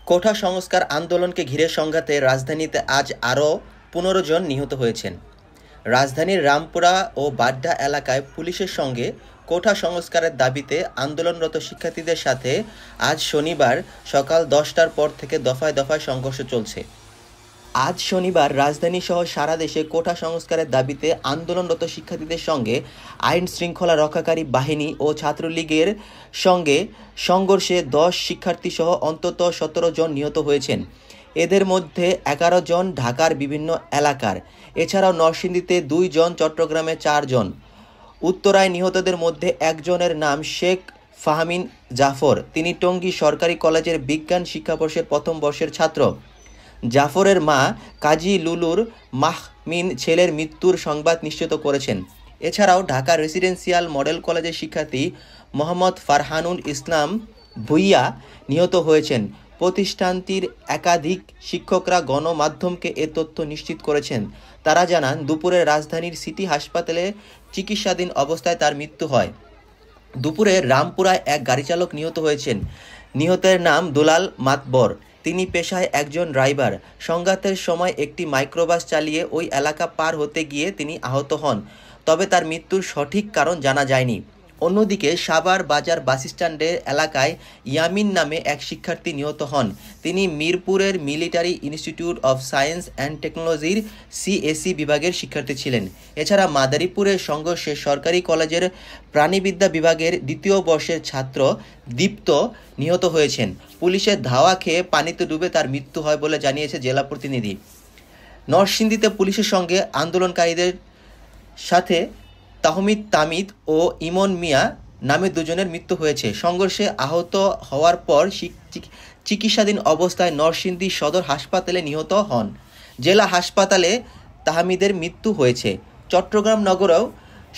কোঠা সংস্কার আন্দোলনকে ঘিরে সংঘাতে রাজধানীতে আজ আরও ১৫ জন নিহত হয়েছেন। রাজধানীর রামপুরা ও বাড্ডা এলাকায় পুলিশের সঙ্গে কোঠা সংস্কারের দাবিতে আন্দোলনরত শিক্ষার্থীদের সাথে আজ শনিবার সকাল ১০টার পর থেকে দফায় দফায় সংঘর্ষ চলছে। আজ শনিবার রাজধানীসহ সারা দেশে কোঠা সংস্কারের দাবিতে আন্দোলনরত শিক্ষার্থীদের সঙ্গে আইন শৃঙ্খলা রক্ষাকারী বাহিনী ও ছাত্রলীগের সঙ্গে সংঘর্ষে ১০ শিক্ষার্থীসহ অন্তত ১৭ জন নিহত হয়েছেন। এদের মধ্যে ১১ জন ঢাকার বিভিন্ন এলাকার, এছাড়াও নরসিংদীতে ২ জন, চট্টগ্রামে ৪ জন। উত্তরায় নিহতদের মধ্যে একজনের নাম শেখ ফাহমিন জাফর। তিনি টঙ্গী সরকারি কলেজের বিজ্ঞান শিক্ষাবর্ষের প্রথম বর্ষের ছাত্র। জাফরের মা কাজী লুলুর মাহমিন ছেলের মৃত্যুর সংবাদ নিশ্চিত করেছেন। এছাড়াও ঢাকা রেসিডেন্সিয়াল মডেল কলেজের শিক্ষার্থী মোহাম্মদ ফারহানুল ইসলাম ভুইয়া নিহত হয়েছেন। প্রতিষ্ঠানটির একাধিক শিক্ষকরা গণমাধ্যমকে এ তথ্য নিশ্চিত করেছেন। তারা জানান, দুপুরে রাজধানীর সিটি হাসপাতালে চিকিৎসাধীন অবস্থায় তার মৃত্যু হয়। দুপুরে রামপুরায় এক গাড়িচালক নিহত হয়েছেন। নিহতের নাম দুলাল মাতবর। তিনি পেশায় একজন ড্রাইভার। সংঘাতের সময় একটি মাইক্রোবাস চালিয়ে ওই এলাকা পার হতে গিয়ে তিনি আহত হন, তবে তার মৃত্যুর সঠিক কারণ জানা যায়নি। অন্যদিকে সাভার বাজার বাসস্ট্যান্ডের এলাকায় ইয়ামিন নামে এক শিক্ষার্থী নিহত হন। তিনি মিরপুরের military institute of science and টেকনোলজির সিএসি বিভাগের শিক্ষার্থী ছিলেন। এছাড়া মাদারীপুরের সংঘর্ষে সরকারি কলেজের প্রাণিবিদ্যা বিভাগের ২য় বর্ষের ছাত্র দীপ্ত নিহত হয়েছেন। পুলিশের ধাওয়া খেয়ে পানিতে ডুবে তার মৃত্যু হয় বলে জানিয়েছে জেলা প্রতিনিধি। নরসিংদীতে পুলিশের সঙ্গে আন্দোলনকারীদের সাথে তাহমিদ তামিদ ও ইমন মিয়া নামে ২ জনের মৃত্যু হয়েছে। সংঘর্ষে আহত হওয়ার পর চিকিৎসাধীন অবস্থায় নরসিংদী সদর হাসপাতালে নিহত হন। জেলা হাসপাতালে তাহমিদের মৃত্যু হয়েছে। চট্টগ্রাম নগরেও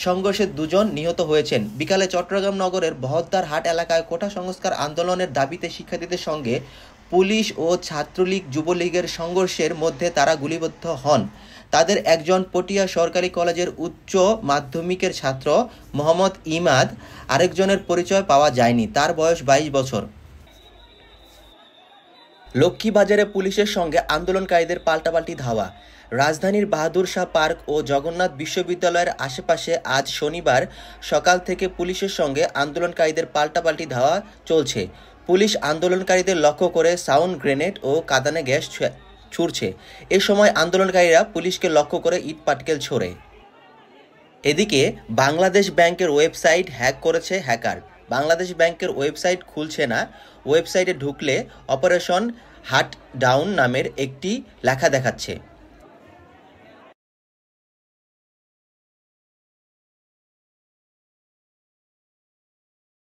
সংঘর্ষে ২ জন নিহত হয়েছেন। বিকালে চট্টগ্রাম নগরের বহদ্দার হাট এলাকায় কোঠা সংস্কার আন্দোলনের দাবিতে শিক্ষার্থীদের সঙ্গে পুলিশ ও ছাত্রলীগ যুবলীগের সংঘর্ষের মধ্যে তারা গুলিবিদ্ধ হন। তাদের একজন পটিয়া সরকারি কলেজের উচ্চ মাধ্যমিকের ছাত্র মোহাম্মদ ইমাদ, আরেকজনের পরিচয় পাওয়া যায়নি। তার বয়স ২২ বছর। লক্ষ্মীবাজারে পুলিশের সঙ্গে আন্দোলনকারীদের পাল্টাপাল্টি ধাওয়া। রাজধানীর বাহাদুর শাহ পার্ক ও জগন্নাথ বিশ্ববিদ্যালয়ের আশেপাশে আজ শনিবার সকাল থেকে পুলিশের সঙ্গে আন্দোলনকারীদের পাল্টাপাল্টি ধাওয়া চলছে। পুলিশ আন্দোলনকারীদের লক্ষ্য করে সাউন্ড গ্রেনেড ও কাঁদানে গ্যাস ছুড়ছে। এ সময় আন্দোলনকারীরা পুলিশকে লক্ষ্য করে ইট পাটকেল ছোড়ে। এদিকে বাংলাদেশ ব্যাংকের ওয়েবসাইট হ্যাক করেছে হ্যাকার। বাংলাদেশ ব্যাংকের ওয়েবসাইট খুলছে না। ওয়েবসাইটে ঢুকলে অপারেশন হাট ডাউন নামের একটি লেখা দেখাচ্ছে।